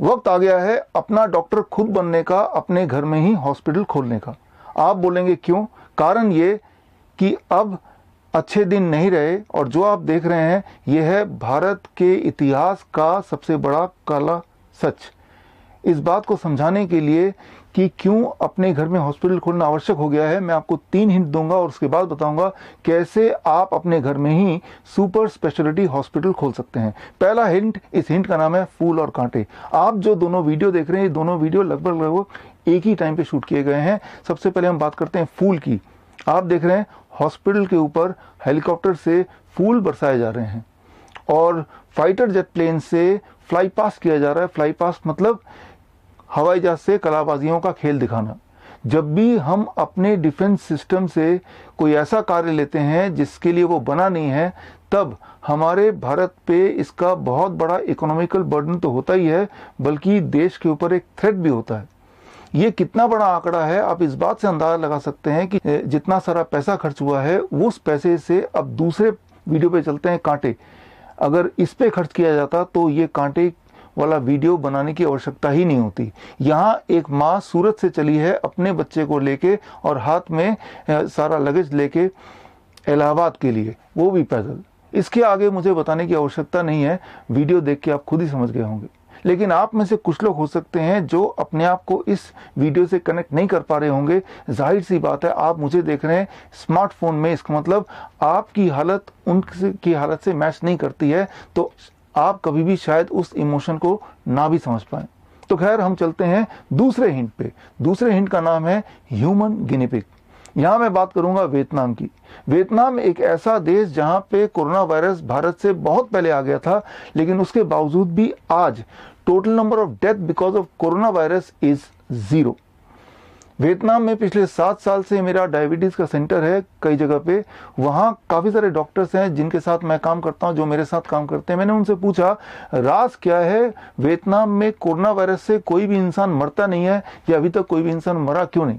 वक्त आ गया है अपना डॉक्टर खुद बनने का, अपने घर में ही हॉस्पिटल खोलने का। आप बोलेंगे क्यों? कारण ये कि अब अच्छे दिन नहीं रहे और जो आप देख रहे हैं यह है भारत के इतिहास का सबसे बड़ा काला सच। इस बात को समझाने के लिए कि क्यों अपने घर में हॉस्पिटल खोलना आवश्यक हो गया है, मैं आपको 3 हिंट दूंगा और उसके बाद बताऊंगा कैसे आप अपने घर में ही सुपर स्पेशलिटी हॉस्पिटल खोल सकते हैं। पहला हिंट, इस हिंट का नाम है फूल और कांटे। आप जो दोनों वीडियो देख रहे हैं, ये दोनों वीडियो लगभग एक ही टाइम पे शूट किए गए हैं। सबसे पहले हम बात करते हैं फूल की। आप देख रहे हैं हॉस्पिटल के ऊपर हेलीकॉप्टर से फूल बरसाए जा रहे हैं और फाइटर जेट प्लेन से फ्लाई पास किया जा रहा है। फ्लाई पास मतलब हवाई जहाज से कलाबाजियों का खेल दिखाना। जब भी हम अपने डिफेंस सिस्टम से कोई ऐसा कार्य लेते हैं जिसके लिए वो बना नहीं है, तब हमारे भारत पे इसका बहुत बड़ा इकोनॉमिकल बर्डन तो होता ही है, बल्कि देश के ऊपर एक थ्रेट भी होता है। ये कितना बड़ा आंकड़ा है आप इस बात से अंदाजा लगा सकते हैं कि जितना सारा पैसा खर्च हुआ है, उस पैसे से अब दूसरे वीडियो पे चलते हैं, कांटे। अगर इस पे खर्च किया जाता तो ये कांटे वाला वीडियो बनाने की आवश्यकता ही नहीं होती। यहाँ एक माँ सूरत से चली है अपने बच्चे को लेके और हाथ में सारा लगेज लेके इलाहाबाद के लिए, वो भी पैदल। इसके आगे मुझे बताने की आवश्यकता नहीं है, वीडियो देख के आप खुद ही समझ गए होंगे। लेकिन आप में से कुछ लोग हो सकते हैं जो अपने आप को इस वीडियो से कनेक्ट नहीं कर पा रहे होंगे। जाहिर सी बात है, आप मुझे देख रहे हैं स्मार्टफोन में, इसका मतलब आपकी हालत उनकी हालत से मैच नहीं करती है, तो आप कभी भी शायद उस इमोशन को ना भी समझ पाए। तो खैर, हम चलते हैं दूसरे हिंट पे। दूसरे हिंट का नाम है ह्यूमन गिनी पिग। यहां मैं बात करूंगा वियतनाम की। वियतनाम एक ऐसा देश जहां पे कोरोना वायरस भारत से बहुत पहले आ गया था, लेकिन उसके बावजूद भी आज total number of death because of corona virus is 0। Vietnam में पिछले 7 साल से मेरा डायबिटीज का सेंटर है कई जगह पे। वहाँ काफ़ी सारे डॉक्टर्स हैं जिनके साथ मैं काम करता हूँ, जो मेरे साथ काम करते हैं। मैंने उनसे पूछा राज क्या है, वियतनाम में कोरोना वायरस से कोई भी इंसान मरता नहीं है या अभी तक कोई भी इंसान मरा क्यों नहीं।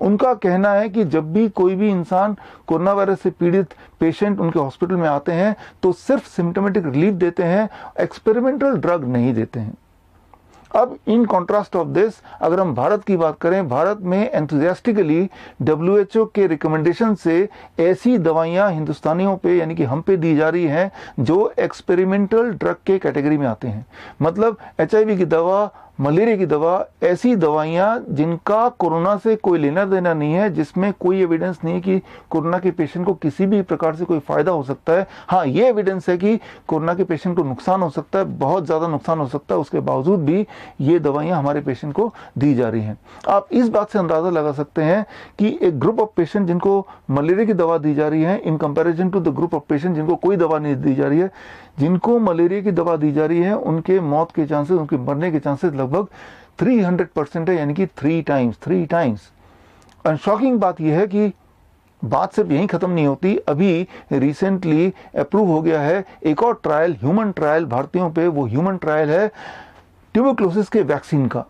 उनका कहना है कि जब भी कोई भी इंसान कोरोना वायरस से पीड़ित पेशेंट उनके हॉस्पिटल में आते हैं तो सिर्फ सिम्टोमेटिक रिलीफ देते हैं, एक्सपेरिमेंटल ड्रग नहीं देते हैं। अब इन कॉन्ट्रास्ट ऑफ दिस, अगर हम भारत की बात करें, भारत में एंथुजियास्टिकली WHO के रिकमेंडेशन से ऐसी दवाइयां हिंदुस्तानियों पे यानी कि हम पे दी जा रही हैं जो एक्सपेरिमेंटल ड्रग के कैटेगरी में आते हैं। मतलब HIV की दवा, मलेरिया की दवा, ऐसी दवाइयां जिनका कोरोना से कोई लेना देना नहीं है, जिसमें कोई एविडेंस नहीं है कि कोरोना के पेशेंट को किसी भी प्रकार से कोई फायदा हो सकता है। हाँ, ये एविडेंस है कि कोरोना के पेशेंट को नुकसान हो सकता है, बहुत ज्यादा नुकसान हो सकता है, उसके बावजूद भी ये दवाइयां हमारे पेशेंट को दी जा रही हैं। आप इस बात से अंदाजा लगा सकते हैं कि एक ग्रुप ऑफ पेशेंट जिनको मलेरिया की दवा दी जा रही है in comparison to the group of patient जिनको कोई दवा नहीं दी जा रही है, जिनको मलेरिया की दवा दी जा रही है उनके मौत के चांसेस, उनके मरने के चांसेस लगभग 300% है, यानी कि 3 टाइम्स। और शॉकिंग बात यह है कि बात सिर्फ यहीं खत्म नहीं होती। अभी रिसेंटली अप्रूव हो गया है एक और ट्रायल, ह्यूमन ट्रायल भारतीयों पे। वो ह्यूमन ट्रायल है ट्यूबरक्लोसिस के वैक्सीन का।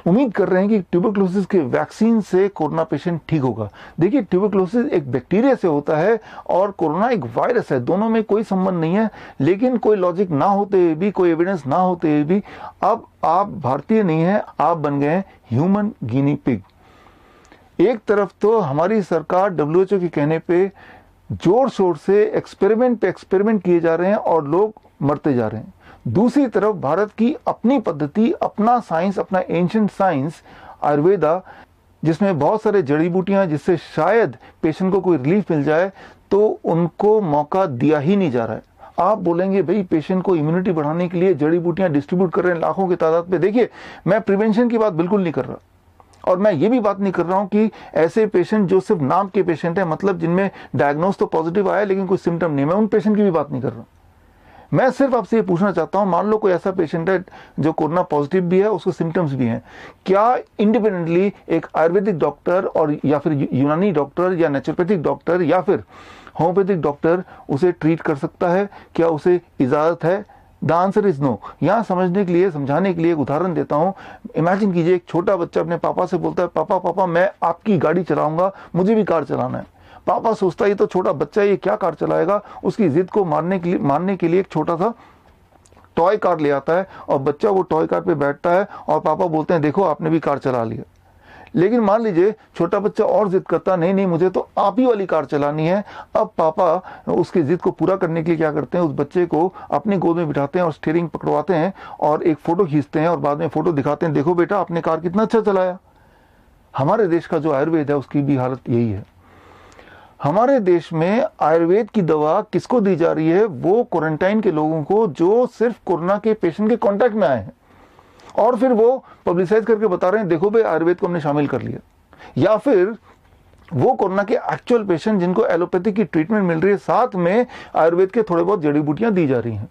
उम्मीद कर रहे हैं कि ट्यूबरक्लोसिस के वैक्सीन से कोरोना पेशेंट ठीक होगा। देखिए, ट्यूबरक्लोसिस एक बैक्टीरिया से होता है और कोरोना एक वायरस है, दोनों में कोई संबंध नहीं है। लेकिन कोई लॉजिक ना होते हुए भी, कोई एविडेंस ना होते हुए भी, अब आप भारतीय नहीं हैं, आप बन गए ह्यूमन गिनी पिग। एक तरफ तो हमारी सरकार WHO के कहने पे जोर शोर से एक्सपेरिमेंट पे एक्सपेरिमेंट किए जा रहे हैं और लोग मरते जा रहे हैं। दूसरी तरफ भारत की अपनी पद्धति, अपना साइंस, अपना एंशिएंट साइंस आयुर्वेदा, जिसमें बहुत सारे जड़ी बूटियां जिससे शायद पेशेंट को कोई रिलीफ मिल जाए, तो उनको मौका दिया ही नहीं जा रहा है। आप बोलेंगे भाई पेशेंट को इम्यूनिटी बढ़ाने के लिए जड़ी बूटियां डिस्ट्रीब्यूट कर रहे हैं लाखों की तादाद पे। देखिए, मैं प्रिवेंशन की बात बिल्कुल नहीं कर रहा और मैं ये भी बात नहीं कर रहा हूं कि ऐसे पेशेंट जो सिर्फ नाम के पेशेंट है, मतलब जिनमें डायग्नोस तो पॉजिटिव आया लेकिन कोई सिम्टम नहीं, मैं उन पेशेंट की भी बात नहीं कर रहा। मैं सिर्फ आपसे ये पूछना चाहता हूं, मान लो कोई ऐसा पेशेंट है जो कोरोना पॉजिटिव भी है, उसको सिम्टम्स भी हैं, क्या इंडिपेंडेंटली एक आयुर्वेदिक डॉक्टर और या फिर यूनानी डॉक्टर या नेचुरोपैथिक डॉक्टर या फिर होम्योपैथिक डॉक्टर उसे ट्रीट कर सकता है? क्या उसे इजाजत है? The answer is no. यहाँ समझने के लिए, समझाने के लिए एक उदाहरण देता हूँ। इमेजिन कीजिए एक छोटा बच्चा अपने पापा से बोलता है, पापा पापा मैं आपकी गाड़ी चलाऊंगा, मुझे भी कार चलाना है। पापा सोचता है ये तो छोटा बच्चा है, ये क्या कार चलाएगा। उसकी जिद को मानने के लिए एक छोटा सा टॉय कार ले आता है और बच्चा वो टॉय कार पे बैठता है और पापा बोलते हैं देखो आपने भी कार चला लिया। लेकिन मान लीजिए छोटा बच्चा और जिद करता, नहीं नहीं मुझे तो आप ही वाली कार चलानी है। अब पापा उसकी जिद को पूरा करने के लिए क्या करते हैं, उस बच्चे को अपनी गोद में बिठाते हैं और स्टीयरिंग पकड़वाते हैं और एक फोटो खींचते हैं और बाद में फोटो दिखाते हैं, देखो बेटा आपने कार कितना अच्छा चलाया। हमारे देश का जो आयुर्वेद है उसकी भी हालत यही है। हमारे देश में आयुर्वेद की दवा किसको दी जा रही है, वो क्वारंटाइन के लोगों को जो सिर्फ कोरोना के पेशेंट के कांटेक्ट में आए हैं, और फिर वो पब्लिसाइज करके बता रहे हैं देखो भाई आयुर्वेद को हमने शामिल कर लिया। या फिर वो कोरोना के एक्चुअल पेशेंट जिनको एलोपैथी की ट्रीटमेंट मिल रही है, साथ में आयुर्वेद के थोड़े बहुत जड़ी बूटियां दी जा रही हैं।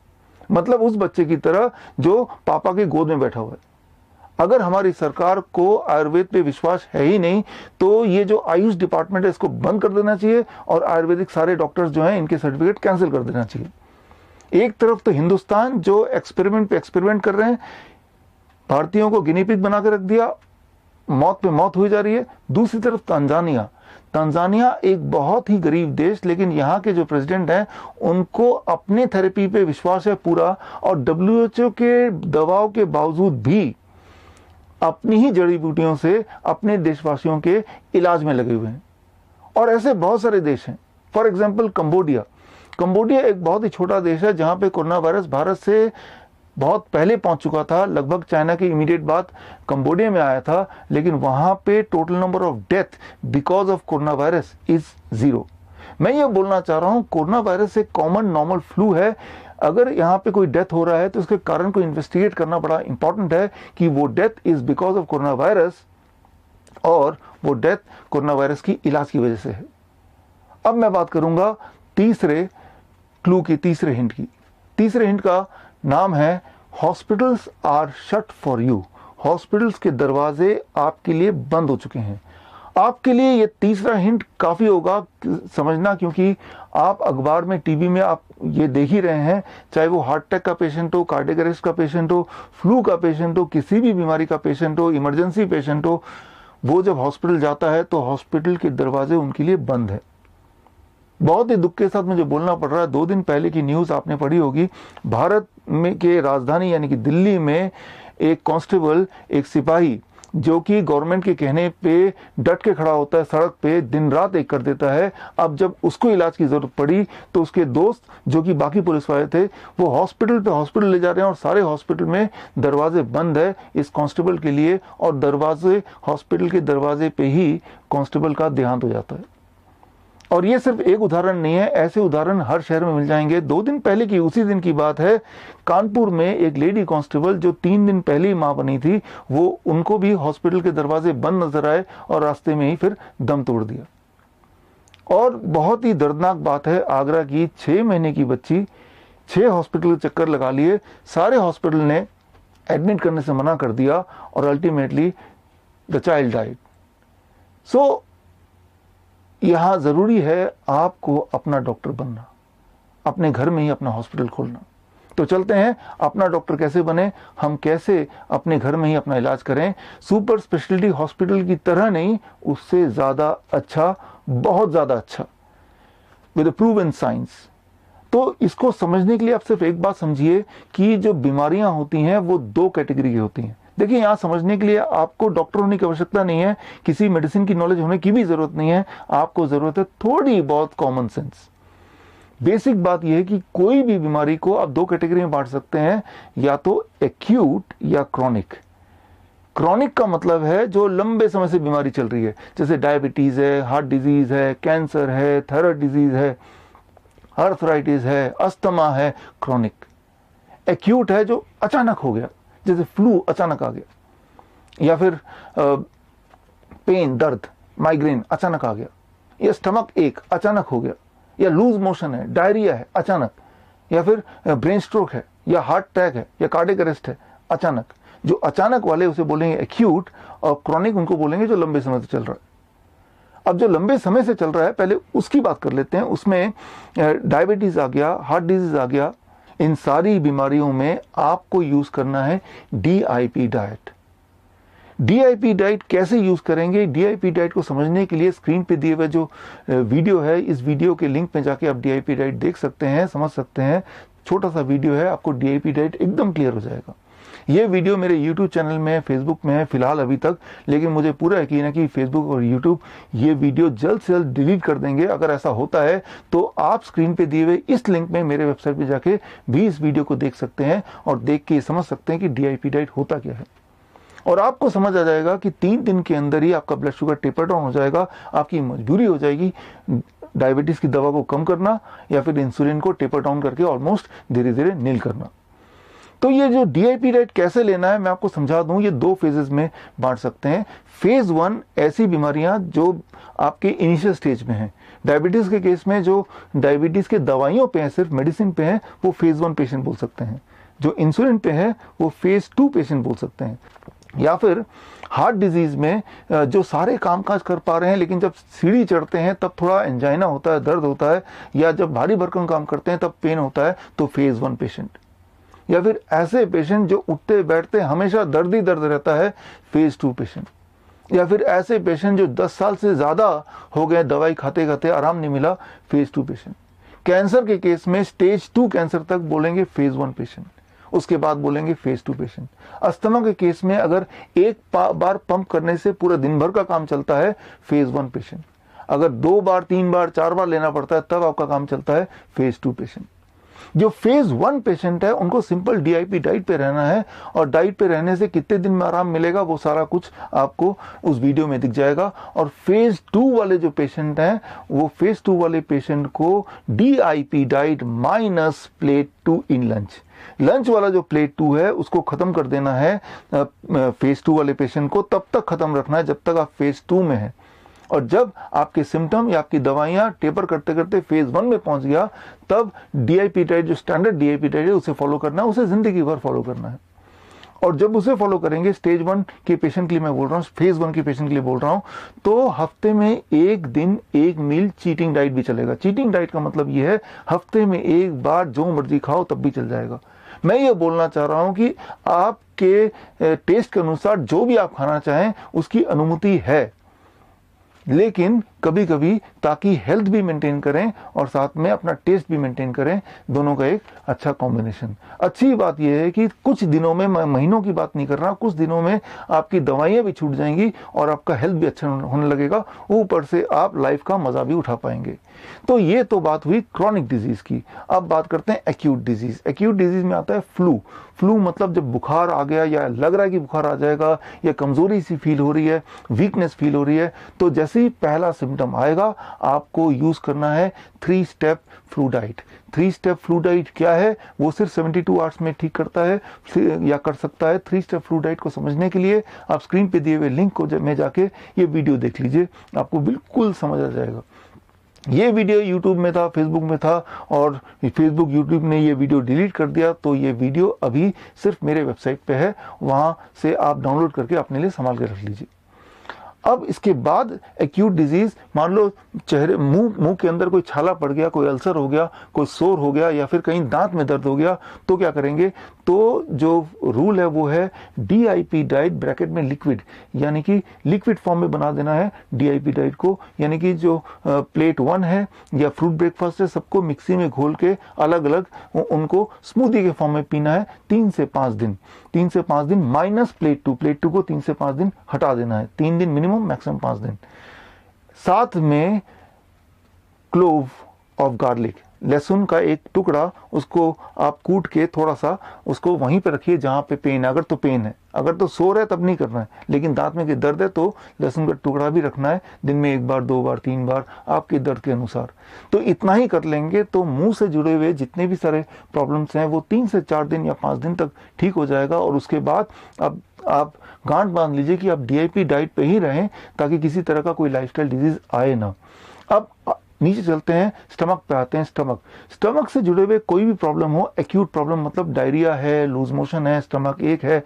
मतलब उस बच्चे की तरह जो पापा की गोद में बैठा हुआ है। अगर हमारी सरकार को आयुर्वेद पे विश्वास है ही नहीं तो ये जो आयुष डिपार्टमेंट है इसको बंद कर देना चाहिए और आयुर्वेदिक सारे डॉक्टर्स जो हैं इनके सर्टिफिकेट कैंसिल कर देना चाहिए। एक तरफ तो हिंदुस्तान जो एक्सपेरिमेंट पे एक्सपेरिमेंट कर रहे हैं, भारतीयों को गिनी पिग बना के रख दिया, मौत पे मौत हुई जा रही है। दूसरी तरफ तंजानिया एक बहुत ही गरीब देश, लेकिन यहाँ के जो प्रेसिडेंट हैं उनको अपने थेरेपी पे विश्वास है पूरा, और WHO के दवाओं के बावजूद भी अपनी ही जड़ी बूटियों से अपने देशवासियों के इलाज में लगे हुए हैं। और ऐसे बहुत सारे देश हैं। फॉर एग्जाम्पल कंबोडिया एक बहुत ही छोटा देश है जहां पे कोरोना वायरस भारत से बहुत पहले पहुंच चुका था, लगभग चाइना के इमीडिएट बाद कंबोडिया में आया था, लेकिन वहां पे total number of death because of corona virus is 0। मैं ये बोलना चाह रहा हूं कोरोना वायरस एक कॉमन नॉर्मल फ्लू है। अगर यहाँ पे कोई डेथ हो रहा है तो उसके कारण को इन्वेस्टिगेट करना बड़ा इंपॉर्टेंट है कि वो death is because of corona virus और वो डेथ कोरोना वायरस की इलाज की वजह से है। अब मैं बात करूंगा तीसरे क्लू की, तीसरे हिंट की। तीसरे हिंट का नाम है hospitals are shut for you. Hospitals के दरवाजे आपके लिए बंद हो चुके हैं। आपके लिए ये तीसरा हिंट काफी होगा समझना, क्योंकि आप अखबार में, टीवी में आप ये देख ही रहे हैं, चाहे वो हार्ट अटैक का पेशेंट हो, कार्डियक अरेस्ट का पेशेंट हो, फ्लू का पेशेंट हो, किसी भी बीमारी का पेशेंट हो, इमरजेंसी पेशेंट हो, वो जब हॉस्पिटल जाता है तो हॉस्पिटल के दरवाजे उनके लिए बंद है। बहुत ही दुख के साथ मुझे बोलना पड़ रहा है, 2 दिन पहले की न्यूज आपने पढ़ी होगी। भारत में के राजधानी यानी कि दिल्ली में एक कांस्टेबल, एक सिपाही जो कि गवर्नमेंट के कहने पे डट के खड़ा होता है, सड़क पे दिन रात एक कर देता है। अब जब उसको इलाज की जरूरत पड़ी तो उसके दोस्त जो कि बाकी पुलिस वाले थे वो हॉस्पिटल ले जा रहे हैं और सारे हॉस्पिटल में दरवाजे बंद है इस कांस्टेबल के लिए, और हॉस्पिटल के दरवाजे पे ही कांस्टेबल का देहांत हो जाता है। और ये सिर्फ एक उदाहरण नहीं है, ऐसे उदाहरण हर शहर में मिल जाएंगे। 2 दिन पहले की उसी दिन की बात है, कानपुर में एक लेडी कांस्टेबल जो 3 दिन पहले ही मां बनी थी, वो उनको भी हॉस्पिटल के दरवाजे बंद नजर आए और रास्ते में ही फिर दम तोड़ दिया। और बहुत ही दर्दनाक बात है, आगरा की 6 महीने की बच्ची 6 हॉस्पिटल के चक्कर लगा लिए, सारे हॉस्पिटल ने एडमिट करने से मना कर दिया और अल्टीमेटली द चाइल्ड डाइड। सो यहां जरूरी है आपको अपना डॉक्टर बनना, अपने घर में ही अपना हॉस्पिटल खोलना। तो चलते हैं, अपना डॉक्टर कैसे बने, हम कैसे अपने घर में ही अपना इलाज करें, सुपर स्पेशलिटी हॉस्पिटल की तरह नहीं, उससे ज्यादा अच्छा, बहुत ज्यादा अच्छा, विद प्रूवन साइंस। तो इसको समझने के लिए आप सिर्फ एक बात समझिए कि जो बीमारियां होती हैं वो 2 कैटेगरी की होती हैं। देखिए, यहां समझने के लिए आपको डॉक्टर होने की आवश्यकता नहीं है, किसी मेडिसिन की नॉलेज होने की भी जरूरत नहीं है, आपको जरूरत है थोड़ी बहुत कॉमन सेंस। बेसिक बात यह है कि कोई भी बीमारी को आप 2 कैटेगरी में बांट सकते हैं, या तो एक्यूट या क्रॉनिक। क्रॉनिक का मतलब है जो लंबे समय से बीमारी चल रही है, जैसे डायबिटीज है, हार्ट डिजीज है, कैंसर है, थायराइड डिजीज है, आर्थराइटिस है, अस्थमा है, क्रॉनिक। एक्यूट है जो अचानक हो गया, जैसे फ्लू अचानक आ गया, या फिर पेन, दर्द, माइग्रेन अचानक आ गया, या स्टमक एक अचानक हो गया, या लूज मोशन है, डायरिया है अचानक, या फिर ब्रेन स्ट्रोक है, या हार्ट अटैक है, या कार्डियक अरेस्ट है अचानक। जो अचानक वाले उसे बोलेंगे एक्यूट, और क्रॉनिक उनको बोलेंगे जो लंबे समय से चल रहा है। अब जो लंबे समय से चल रहा है पहले उसकी बात कर लेते हैं। उसमें डायबिटीज आ गया, हार्ट डिजीज आ गया, इन सारी बीमारियों में आपको यूज करना है DIP डाइट। DIP डाइट कैसे यूज़ करेंगे? DIP डाइट को समझने के लिए स्क्रीन पे दिए हुए जो वीडियो है, इस वीडियो के लिंक पे जाके आप DIP डाइट देख सकते हैं, समझ सकते हैं। छोटा सा वीडियो है, आपको DIP डाइट एकदम क्लियर हो जाएगा। ये वीडियो मेरे YouTube चैनल में है, फेसबुक में है फिलहाल अभी तक, लेकिन मुझे पूरा यकीन है कि फेसबुक और YouTube ये वीडियो जल्द से जल्द डिलीट कर देंगे। अगर ऐसा होता है तो आप स्क्रीन पे दिए हुए इस लिंक में मेरे वेबसाइट पे जाके भी इस वीडियो को देख सकते हैं और देख के समझ सकते हैं कि DIP डाइट होता क्या है। और आपको समझ आ जाएगा कि 3 दिन के अंदर ही आपका ब्लड शुगर टेपर डाउन हो जाएगा। आपकी मजबूरी हो जाएगी डायबिटीज की दवा को कम करना या फिर इंसुलिन को टेपर डाउन करके ऑलमोस्ट धीरे धीरे नील करना। तो ये जो DIP डाइट कैसे लेना है मैं आपको समझा दूं। ये 2 फेजेस में बांट सकते हैं। फेज 1 ऐसी बीमारियां जो आपके इनिशियल स्टेज में हैं। डायबिटीज के केस में जो डायबिटीज के दवाइयों पे हैं, सिर्फ मेडिसिन पे हैं, वो फेज 1 पेशेंट बोल सकते हैं। जो इंसुलिन पे है वो फेज 2 पेशेंट बोल सकते हैं। या फिर हार्ट डिजीज में जो सारे कामकाज कर पा रहे हैं लेकिन जब सीढ़ी चढ़ते हैं तब थोड़ा एंजाइना होता है, दर्द होता है, या जब भारी भरकम काम करते हैं तब पेन होता है, तो फेज 1 पेशेंट। या फिर ऐसे पेशेंट जो उठते बैठते हमेशा दर्द ही दर्द रहता है, फेज 2 पेशेंट। या फिर ऐसे पेशेंट जो 10 साल से ज्यादा हो गए दवाई खाते खाते आराम नहीं मिला, फेज 2 पेशेंट। कैंसर के केस में स्टेज 2 कैंसर तक बोलेंगे फेज 1 पेशेंट, उसके बाद बोलेंगे फेज 2 पेशेंट। अस्थमा के केस में अगर एक बार पंप करने से पूरा दिन भर का काम चलता है, फेज 1 पेशेंट। अगर 2 बार 3 बार 4 बार लेना पड़ता है तब आपका काम चलता है, फेज 2 पेशेंट। जो फेज 1 पेशेंट है उनको सिंपल DIP डाइट पे रहना है, और डाइट पे रहने से कितने दिन में आराम मिलेगा वो सारा कुछ आपको उस वीडियो में दिख जाएगा। और फेज 2 वाले जो पेशेंट हैं वो फेज 2 वाले पेशेंट को DIP डाइट माइनस प्लेट 2 इन लंच वाला जो प्लेट 2 है उसको खत्म कर देना है फेज 2 वाले पेशेंट को, तब तक खत्म रखना है जब तक आप फेज 2 में हैं। और जब आपके सिम्टम या आपकी दवाइयां टेपर करते करते फेज 1 में पहुंच गया, तब DIP डाइट जो स्टैंडर्ड DIP डाइट है उसे फॉलो करना है, उसे जिंदगी भर फॉलो करना है। और जब उसे फॉलो करेंगे, स्टेज 1 के पेशेंट के लिए मैं बोल रहा हूँ, फेज 1 के पेशेंट के लिए बोल रहा हूँ, तो हफ्ते में 1 दिन 1 मील चीटिंग डाइट भी चलेगा। चीटिंग डाइट का मतलब ये है हफ्ते में 1 बार जो मर्जी खाओ तब भी चल जाएगा। मैं ये बोलना चाह रहा हूं कि आपके टेस्ट के अनुसार जो भी आप खाना चाहें उसकी अनुमति है, लेकिन कभी कभी ताकि हेल्थ भी मेंटेन करें और साथ में अपना टेस्ट भी मेंटेन करें, दोनों का एक अच्छा कॉम्बिनेशन। अच्छी बात यह है कि कुछ दिनों में, मैं महीनों की बात नहीं कर रहा, कुछ दिनों में आपकी दवाइयां भी छूट जाएंगी और आपका हेल्थ भी अच्छा होने लगेगा, ऊपर से आप लाइफ का मजा भी उठा पाएंगे। तो ये तो बात हुई क्रॉनिक डिजीज की। अब बात करते हैं एक्यूट डिजीज। एक्यूट डिजीज में आता है फ्लू मतलब जब बुखार आ गया या लग रहा है कि बुखार आ जाएगा या कमजोरी सी फील हो रही है, वीकनेस फील हो रही है, तो जैसे ही पहला सिम्टम आएगा आपको यूज करना है 3 step flu diet. 3 step flu diet क्या है? वो सिर्फ 72 आवर्स में ठीक करता है या कर सकता है। 3 स्टेप फ्लू डाइट को समझने के लिए आप स्क्रीन पे दिए हुए लिंक को में जाके ये वीडियो देख लीजिए, आपको बिल्कुल समझ आ जाएगा। ये वीडियो YouTube में था, फेसबुक में था, और फेसबुक YouTube ने ये वीडियो डिलीट कर दिया, तो ये वीडियो अभी सिर्फ मेरे वेबसाइट पे है, वहां से आप डाउनलोड करके अपने लिए संभाल के रख लीजिए। अब इसके बाद एक्यूट डिजीज, मान लो चेहरे मुंह के अंदर कोई छाला पड़ गया, कोई अल्सर हो गया, कोई सोर हो गया, या फिर कहीं दांत में दर्द हो गया, तो क्या करेंगे? तो जो रूल है वो है DIP डाइट ब्रैकेट में लिक्विड, यानी कि लिक्विड फॉर्म में बना देना है DIP डाइट को। यानी कि जो प्लेट 1 है या फ्रूट ब्रेकफास्ट है, सबको मिक्सी में घोल के अलग अलग उनको स्मूदी के फॉर्म में पीना है 3 से 5 दिन। 3 से 5 दिन माइनस प्लेट 2 को 3 से 5 दिन हटा देना है। 3 दिन मिनिमम, मैक्सिमम 5 दिन। साथ में क्लोव ऑफ गार्लिक, लहसुन का एक टुकड़ा, उसको आप कूट के थोड़ा सा उसको वहीं पे रखिए जहां पे पेन है। अगर तो पेन है, अगर तो सो रहा है तब नहीं करना है, लेकिन दांत में दर्द है तो लहसुन का टुकड़ा भी रखना है, दिन में 1 बार 2 बार 3 बार आपके दर्द के अनुसार। तो इतना ही कर लेंगे तो मुंह से जुड़े हुए जितने भी सारे प्रॉब्लम्स हैं वो 3 से 4 दिन या 5 दिन तक ठीक हो जाएगा। और उसके बाद अब आप गांठ बांध लीजिए कि आप DIP डाइट पे ही रहें ताकि किसी तरह का कोई लाइफस्टाइल डिजीज आए ना। अब नीचे चलते हैं, स्टमक पे आते हैं। स्टमक से जुड़े हुए कोई भी प्रॉब्लम हो, एक्यूट प्रॉब्लम मतलब डायरिया है, लूज मोशन है, स्टमक एक है,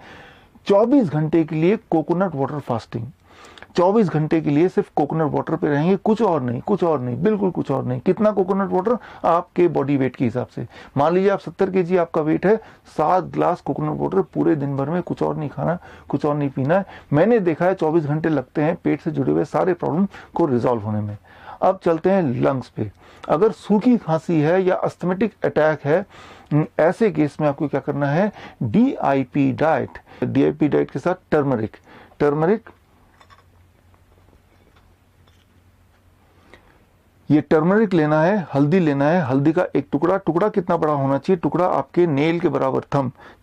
24 घंटे के लिए कोकोनट वाटर फास्टिंग। 24 घंटे के लिए सिर्फ कोकोनट वाटर पे रहेंगे, कुछ और नहीं, कुछ और नहीं, बिल्कुल कुछ और नहीं। कितना कोकोनट वाटर? आपके बॉडी वेट के हिसाब से। मान लीजिए आप 70 kg आपका वेट है, 7 ग्लास कोकोनट वाटर पूरे दिन भर में, कुछ और नहीं खाना, कुछ और नहीं पीना है। मैंने देखा है 24 घंटे लगते हैं पेट से जुड़े हुए सारे प्रॉब्लम को रिजॉल्व होने में। अब चलते हैं लंग्स पे। अगर सूखी खांसी है या अस्थमेटिक अटैक है, ऐसे केस में आपको क्या करना है? DIP डाइट, DIP डाइट के साथ टर्मरिक, ये टर्मरिक लेना है, हल्दी लेना है, हल्दी का एक टुकड़ा, टुकड़ा कितना बड़ा होना चाहिए? टुकड़ा आपके नेल के बराबर,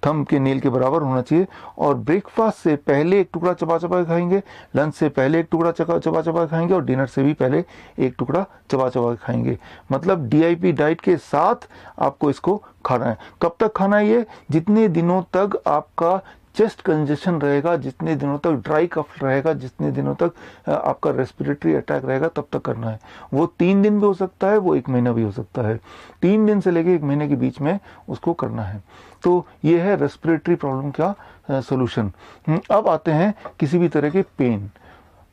थंब के नेल के बराबर होना चाहिए। और ब्रेकफास्ट से पहले एक टुकड़ा चबा चबा खाएंगे, लंच से पहले एक टुकड़ा चबा चबा खाएंगे, और डिनर से भी पहले एक टुकड़ा चबा चबा खाएंगे। मतलब DIP डाइट के साथ आपको इसको खाना है। कब तक खाना है ये? जितने दिनों तक आपका चेस्ट कंजेशन रहेगा, जितने दिनों तक ड्राई कफ रहेगा, जितने दिनों तक आपका रेस्पिरेटरी अटैक रहेगा, तब तक करना है। वो 3 दिन भी हो सकता है, वो 1 महीना भी हो सकता है। 3 दिन से लेके 1 महीने के बीच में उसको करना है। तो ये है रेस्पिरेटरी प्रॉब्लम का सोल्यूशन। अब आते हैं किसी भी तरह के पेन।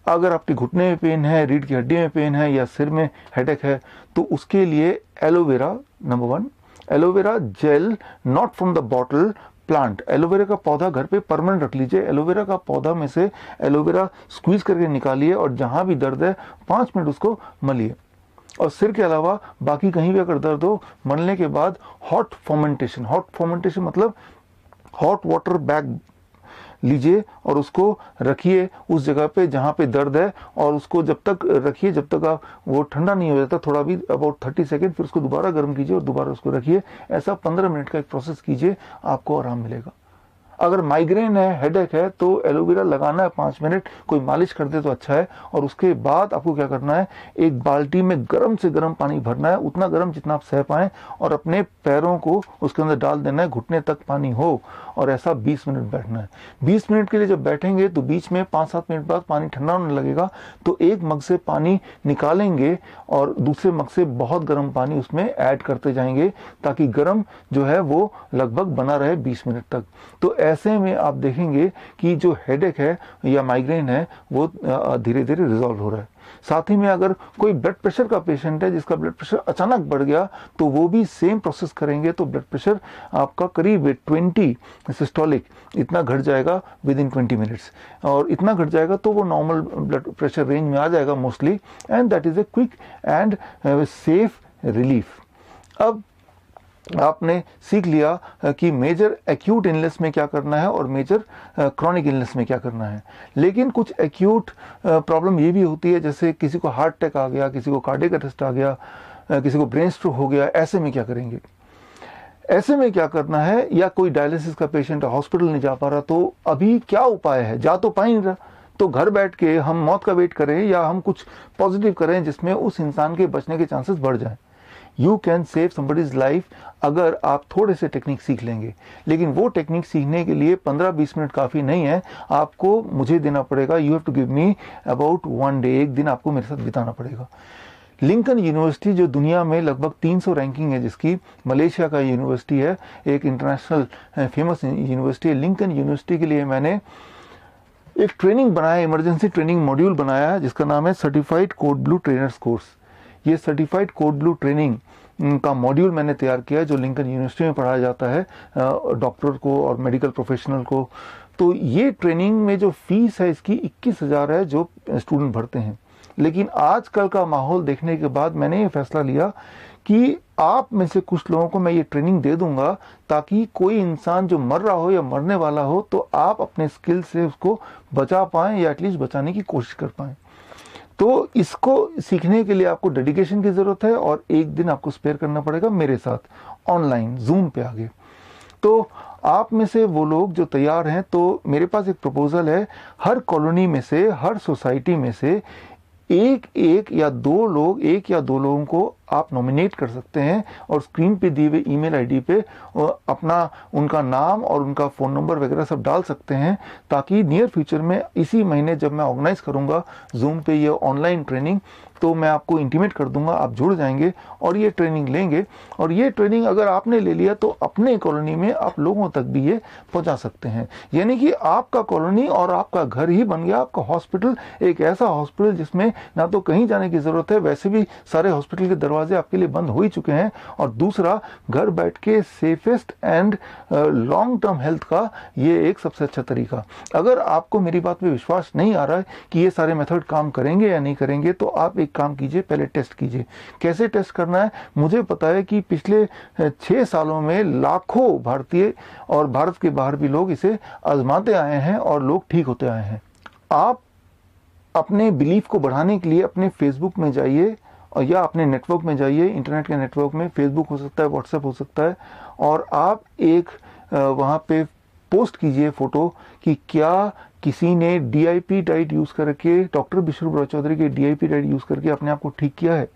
अगर आपके घुटने में पेन है, रीढ़ की हड्डी में पेन है, या सिर में हेडेक है, तो उसके लिए aloe vera, number 1, aloe vera gel, not from the bottle, plant. Aloe vera का पौधा घर पे परमानेंट रख लीजिए। एलोवेरा का पौधा में से एलोवेरा स्क्वीज करके निकालिए, और जहां भी दर्द है 5 मिनट उसको मलिए। और सिर के अलावा बाकी कहीं भी अगर दर्द हो, मलने के बाद हॉट फर्मेंटेशन मतलब हॉट वाटर बैग लीजिए और उसको रखिए उस जगह पे जहां पे दर्द है, और उसको जब तक रखिए जब तक आप वो ठंडा नहीं हो जाता, थोड़ा भी, अबाउट 30 सेकेंड, फिर उसको दोबारा गर्म कीजिए और दोबारा उसको रखिए। ऐसा 15 मिनट का एक प्रोसेस कीजिए, आपको आराम मिलेगा। अगर माइग्रेन है, हेडेक है, तो एलोवेरा लगाना है 5 मिनट, कोई मालिश कर दे तो अच्छा है। और उसके बाद आपको क्या करना है? एक बाल्टी में गर्म से गर्म पानी भरना है, उतना गर्म जितना आप सह पाएं, और अपने पैरों को उसके अंदर डाल देना है, घुटने तक पानी हो, और ऐसा 20 मिनट बैठना है। 20 मिनट के लिए जब बैठेंगे तो बीच में 5-7 मिनट बाद पानी ठंडा होने लगेगा, तो एक मग से पानी निकालेंगे और दूसरे मग से बहुत गर्म पानी उसमें ऐड करते जाएंगे, ताकि गर्म जो है वो लगभग बना रहे 20 मिनट तक। तो ऐसे में आप देखेंगे कि जो हेडेक है या माइग्रेन है वो धीरे धीरे रिजॉल्व हो रहा है। साथ ही में अगर कोई ब्लड प्रेशर का पेशेंट है, जिसका ब्लड प्रेशर अचानक बढ़ गया, तो वो भी सेम प्रोसेस करेंगे, तो ब्लड प्रेशर आपका करीब 20 सिस्टोलिक इतना घट जाएगा विद इन 20 मिनट्स। और इतना घट जाएगा तो वो नॉर्मल ब्लड प्रेशर रेंज में आ जाएगा mostly, and that is a quick and safe relief. अब आपने सीख लिया कि मेजर एक्यूट इलनेस में क्या करना है और मेजर क्रॉनिक इलनेस में क्या करना है। लेकिन कुछ एक्यूट प्रॉब्लम ये भी होती है, जैसे किसी को हार्ट अटैक आ गया, किसी को कार्डियक अरेस्ट आ गया, किसी को ब्रेन स्ट्रोक हो गया। ऐसे में क्या करेंगे? ऐसे में क्या करना है? या कोई डायलिसिस का पेशेंट है, हॉस्पिटल नहीं जा पा रहा, तो अभी क्या उपाय है? जा तो पा ही नहीं रहा, तो घर बैठ के हम मौत का वेट करें या हम कुछ पॉजिटिव करें जिसमें उस इंसान के बचने के चांसेस बढ़ जाएं। You can save somebody's life अगर आप थोड़े से टेक्निक सीख लेंगे। लेकिन वो टेक्निक सीखने के लिए 15-20 मिनट काफ़ी नहीं है, आपको मुझे देना पड़ेगा। You have to give me about 1 day, एक दिन आपको मेरे साथ बिताना पड़ेगा। लिंकन यूनिवर्सिटी जो दुनिया में लगभग 300 रैंकिंग है जिसकी, मलेशिया का यूनिवर्सिटी है, एक इंटरनेशनल फेमस यूनिवर्सिटी है। लिंकन यूनिवर्सिटी के लिए मैंने एक ट्रेनिंग बनाया, इमरजेंसी ट्रेनिंग मॉड्यूल बनाया है, जिसका नाम है certified code blue trainers course. ये सर्टिफाइड कोड ब्लू ट्रेनिंग का मॉड्यूल मैंने तैयार किया है, जो लिंकन यूनिवर्सिटी में पढ़ाया जाता है डॉक्टर को और मेडिकल प्रोफेशनल को। तो ये ट्रेनिंग में जो फीस है इसकी 21,000 है जो स्टूडेंट भरते हैं। लेकिन आजकल का माहौल देखने के बाद मैंने ये फैसला लिया कि आप में से कुछ लोगों को मैं ये ट्रेनिंग दे दूंगा, ताकि कोई इंसान जो मर रहा हो या मरने वाला हो तो आप अपने स्किल से उसको बचा पाएं या एटलीस्ट बचाने की कोशिश कर पाएं। तो इसको सीखने के लिए आपको डेडिकेशन की जरूरत है, और एक दिन आपको स्पेयर करना पड़ेगा मेरे साथ ऑनलाइन जूम पे आगे। तो आप में से वो लोग जो तैयार हैं, तो मेरे पास एक प्रपोजल है, हर कॉलोनी में से, हर सोसाइटी में से एक या दो लोगों को आप नॉमिनेट कर सकते हैं, और स्क्रीन पे दिए हुए ईमेल आईडी पे अपना उनका नाम और उनका फ़ोन नंबर वगैरह सब डाल सकते हैं, ताकि नियर फ्यूचर में इसी महीने जब मैं ऑर्गेनाइज करूंगा जूम पे ये ऑनलाइन ट्रेनिंग तो मैं आपको इंटीमेट कर दूंगा, आप जुड़ जाएंगे और ये ट्रेनिंग लेंगे। और ये ट्रेनिंग अगर आपने ले लिया तो अपने कॉलोनी में आप लोगों तक भी ये पहुंचा सकते हैं। यानी कि आपका कॉलोनी और आपका घर ही बन गया आपका हॉस्पिटल, एक ऐसा हॉस्पिटल जिसमें ना तो कहीं जाने की जरूरत है, वैसे भी सारे हॉस्पिटल के दरवाजे आपके लिए बंद हो ही चुके हैं। और दूसरा, घर बैठ के safest and long term health का ये एक सबसे अच्छा तरीका। अगर आपको मेरी बात पे विश्वास नहीं आ रहा है कि ये सारे मेथड काम करेंगे या नहीं करेंगे, तो आप एक काम कीजिए, पहले टेस्ट कीजिए। कैसे टेस्ट करना है? मुझे पता है कि पिछले 6 सालों में लाखों भारतीय और भारत के बाहर भी लोग इसे आजमाते आए हैं और लोग ठीक होते आए हैं। आप अपने बिलीफ को बढ़ाने के लिए अपने फेसबुक में जाइए और या अपने नेटवर्क में जाइए, इंटरनेट के नेटवर्क में, फेसबुक हो सकता है, व्हाट्सएप हो सकता है, और आप एक वहाँ पे पोस्ट कीजिए फोटो कि क्या किसी ने DIP डाइट यूज़ करके, डॉक्टर बिशरू बड़ौचौधरी के DIP डाइट यूज़ करके अपने आप को ठीक किया है।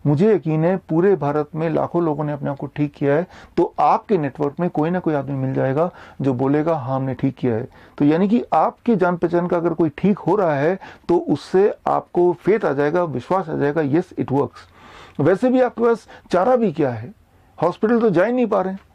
मुझे यकीन है पूरे भारत में लाखों लोगों ने अपने आप को ठीक किया है, तो आपके नेटवर्क में कोई ना कोई आदमी मिल जाएगा जो बोलेगा हाँ हमने ठीक किया है। तो यानी कि आपके जान पहचान का अगर कोई ठीक हो रहा है तो उससे आपको फेथ आ जाएगा, विश्वास आ जाएगा, यस इट वर्क्स। वैसे भी आपके पास चारा भी क्या है, हॉस्पिटल तो जा ही नहीं पा रहे,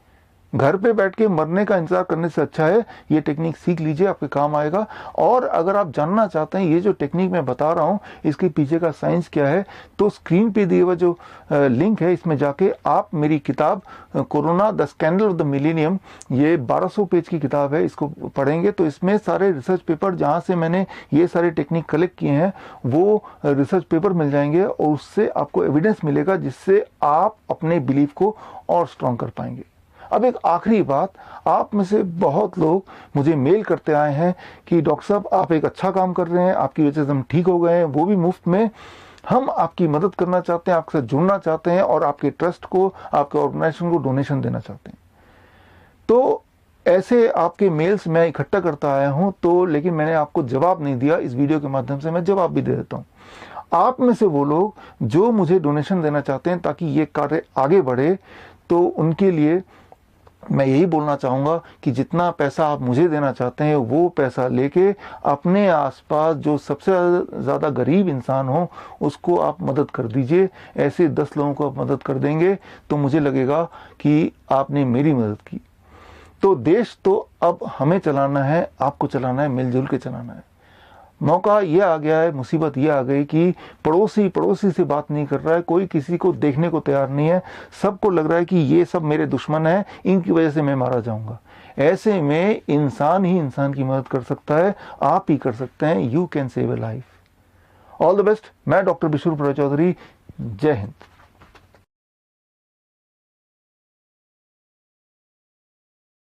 घर पे बैठ के मरने का इंतजार करने से अच्छा है ये टेक्निक सीख लीजिए, आपके काम आएगा। और अगर आप जानना चाहते हैं ये जो टेक्निक मैं बता रहा हूँ इसके पीछे का साइंस क्या है, तो स्क्रीन पे दिए हुआ जो लिंक है इसमें जाके आप मेरी किताब corona the scandal of the millennium, ये 1200 पेज की किताब है, इसको पढ़ेंगे तो इसमें सारे रिसर्च पेपर जहाँ से मैंने ये सारे टेक्निक कलेक्ट किए हैं वो रिसर्च पेपर मिल जाएंगे और उससे आपको एविडेंस मिलेगा जिससे आप अपने बिलीफ को और स्ट्रॉन्ग कर पाएंगे। अब एक आखिरी बात, आप में से बहुत लोग मुझे मेल करते आए हैं कि डॉक्टर साहब आप एक अच्छा काम कर रहे हैं, आपकी वजह से हम ठीक हो गए हैं, वो भी मुफ्त में। हम आपकी मदद करना चाहते हैं, आपके साथ जुड़ना चाहते हैं और आपके ट्रस्ट को, आपके ऑर्गेनाइजेशन को डोनेशन देना चाहते हैं। तो ऐसे आपके मेल्स मैं इकट्ठा करता आया हूं, तो लेकिन मैंने आपको जवाब नहीं दिया, इस वीडियो के माध्यम से मैं जवाब भी दे देता हूं। आप में से वो लोग जो मुझे डोनेशन देना चाहते हैं ताकि ये कार्य आगे बढ़े, तो उनके लिए मैं यही बोलना चाहूँगा कि जितना पैसा आप मुझे देना चाहते हैं वो पैसा लेके अपने आसपास जो सबसे ज़्यादा गरीब इंसान हो उसको आप मदद कर दीजिए। ऐसे 10 लोगों को आप मदद कर देंगे तो मुझे लगेगा कि आपने मेरी मदद की। तो देश तो अब हमें चलाना है, आपको चलाना है, मिलजुल के चलाना है। मौका ये आ गया है, मुसीबत ये आ गई कि पड़ोसी से बात नहीं कर रहा है, कोई किसी को देखने को तैयार नहीं है, सबको लग रहा है कि ये सब मेरे दुश्मन हैं, इनकी वजह से मैं मारा जाऊंगा। ऐसे में इंसान ही इंसान की मदद कर सकता है, आप ही कर सकते हैं। You can save A life. All the best. मैं डॉक्टर बिशरू बड़ौचौधरी, जय हिंद।